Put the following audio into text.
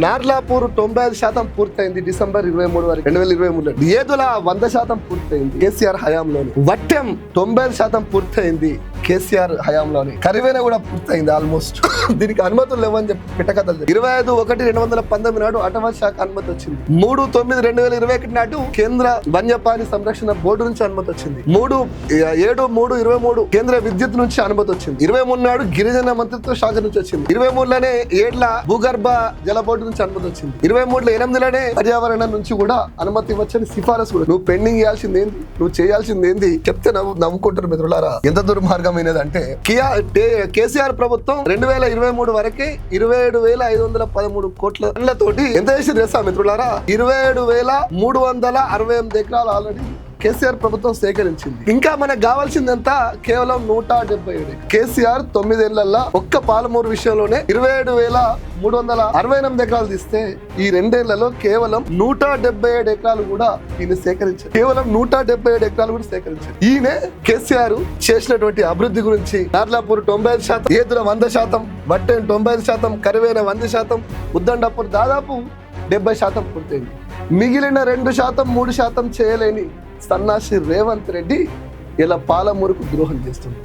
నార్లాపూర్ 95% పూర్తయింది డిసెంబర్ 23 వరకు 2023. ఏదుల 100% పూర్తయింది కేసీఆర్ హయాంలోని. వట్టెం 90% పూర్తయింది కేసీఆర్ హయాంలోని. కరివేన కూడా పూర్తయింది ఆల్మోస్ట్. దీనికి అనుమతులు లేవని చెప్పి పిట్టకథలు. 25/1/2019 నాడు అటవీ శాఖ అనుమతి వచ్చింది. 3/9/2021 నాడు కేంద్ర వన్యప్రాణి సంరక్షణ బోర్డు నుంచి అనుమతి వచ్చింది. 3/7/3/23 కేంద్ర విద్యుత్ నుంచి అనుమతి వచ్చింది. 23 నాడు గిరిజన మంత్రిత్వ శాఖ నుంచి వచ్చింది. 23లోనే ఏడ్ల భూగర్భ జల బోర్డు నుంచి అనుమతి వచ్చింది. 23లో 8లోనే పర్యావరణం నుంచి కూడా అనుమతి ఇవ్వచ్చని సిఫారసు కూడా. నువ్వు పెండింగ్ చేయాల్సింది ఏంది, నువ్వు చేయాల్సింది ఏంది చెప్తే నవ్వుకుంటారు మిత్రులారా. ఎంత దుర్మార్గమైనది అంటే కేసీఆర్ ప్రభుత్వం 2023 వరకే 27,513 కోట్ల తోటి ఎంత చేసి చేస్తా మిత్రులారా, 27,368 ఎకరాలు ఆల్రెడీ కేసీఆర్ ప్రభుత్వం సేకరించింది. ఇంకా మనకు కావాల్సిందంతా కేవలం 177. కేసీఆర్ 9 ఏళ్లలో ఒక్క పాలమూరు విషయంలోనే 27,368 ఎకరాలు తీస్తే ఈ 2 ఏళ్లలో కేవలం 177 ఎకరాలు కూడా ఈయన సేకరించారు. కేవలం 177 ఎకరాలు కూడా సేకరించారు. ఈయన కేసీఆర్ చేసినటువంటి అభివృద్ధి గురించి నార్లాపూర్ 95%, ఏదుల 100%, వట్టెం 95%, కరివేన 100%, ఉద్దండపూర్ దాదాపు 70% పూర్తయింది. మిగిలిన 2%, 3% చేయలేని సన్నాసి రేవంత్ రెడ్డి ఇలా పాలమూరుకు ద్రోహం చేస్తుంది.